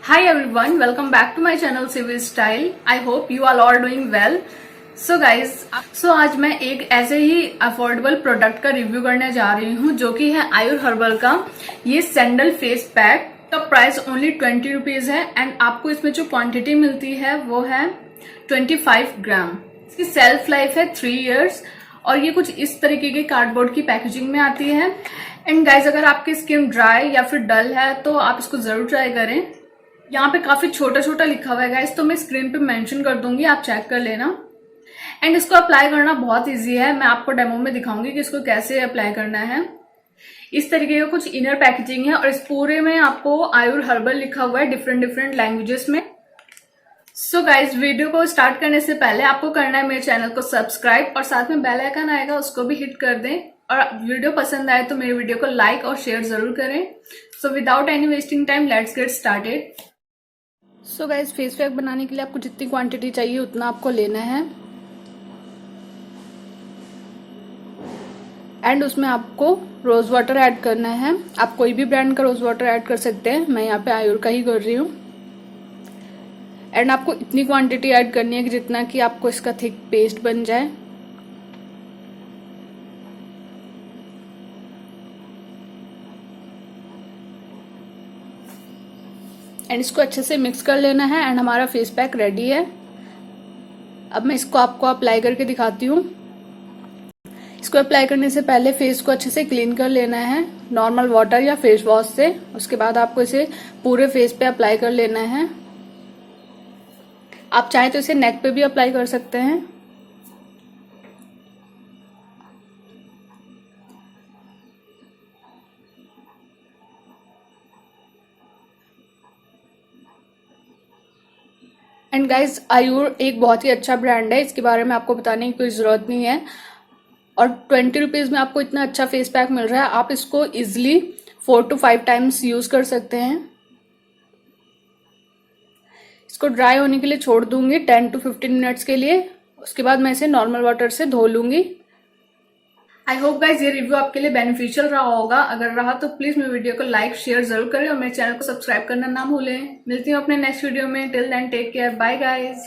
Hi everyone, welcome back to my channel SheV Style. I hope you all are doing well. So guys, आज मैं एक ऐसे ही affordable product का review करने जा रही हूँ जो कि है आयुर हर्बल का ये सैंडल फेस पैक का प्राइस ओनली 20 रुपीज है एंड आपको इसमें जो क्वांटिटी मिलती है वो है 25 ग्राम। इसकी सेल्फ लाइफ है 3 इयर्स और ये कुछ इस तरीके के कार्डबोर्ड की पैकेजिंग में आती है। एंड गाइज, अगर आपकी स्किन ड्राई या फिर डल है तो आप इसको जरूर ट्राई करें। यहाँ पे काफी छोटा छोटा लिखा हुआ है गाइज, तो मैं स्क्रीन पे मेंशन कर दूंगी, आप चेक कर लेना। एंड इसको अप्लाई करना बहुत इजी है, मैं आपको डेमो में दिखाऊंगी कि इसको कैसे अप्लाई करना है। इस तरीके का कुछ इनर पैकेजिंग है और इस पूरे में आपको आयुर हर्बल लिखा हुआ है डिफरेंट लैंग्वेजेस में। सो गाइज, वीडियो को स्टार्ट करने से पहले आपको करना है मेरे चैनल को सब्सक्राइब और साथ में बेल आइकन आएगा उसको भी हिट कर दें, और वीडियो पसंद आए तो मेरे वीडियो को लाइक और शेयर जरूर करें। So without any wasting time let's get started. So guys, face pack बनाने के लिए आपको जितनी क्वांटिटी चाहिए उतना आपको लेना है एंड उसमें आपको रोज वाटर ऐड करना है। आप कोई भी ब्रांड का रोज वाटर ऐड कर सकते हैं, मैं यहाँ पे आयुर का ही कर रही हूँ। एंड आपको इतनी क्वांटिटी ऐड करनी है कि जितना कि आपको इसका थिक पेस्ट बन जाए। एंड इसको अच्छे से मिक्स कर लेना है एंड हमारा फेस पैक रेडी है। अब मैं इसको आपको अप्लाई करके दिखाती हूँ। इसको अप्लाई करने से पहले फेस को अच्छे से क्लीन कर लेना है नॉर्मल वाटर या फेस वॉश से। उसके बाद आपको इसे पूरे फेस पे अप्लाई कर लेना है। आप चाहें तो इसे नेक पे भी अप्लाई कर सकते हैं। एंड गाइज, आयुर एक बहुत ही अच्छा ब्रांड है, इसके बारे में आपको बताने की कोई जरूरत नहीं है। और 20 रुपीज में आपको इतना अच्छा फेस पैक मिल रहा है, आप इसको इजिली 4 to 5 टाइम्स यूज कर सकते हैं। इसको ड्राई होने के लिए छोड़ दूंगी 10 to 15 मिनट्स के लिए। उसके बाद मैं इसे नॉर्मल वाटर से धो लूंगी। आई होप गाइज ये रिव्यू आपके लिए बेनिफिशियल रहा होगा। अगर रहा तो प्लीज मेरे वीडियो को लाइक शेयर जरूर करें और मेरे चैनल को सब्सक्राइब करना ना भूलें। मिलती हूँ अपने नेक्स्ट वीडियो में। Till then take care, bye guys.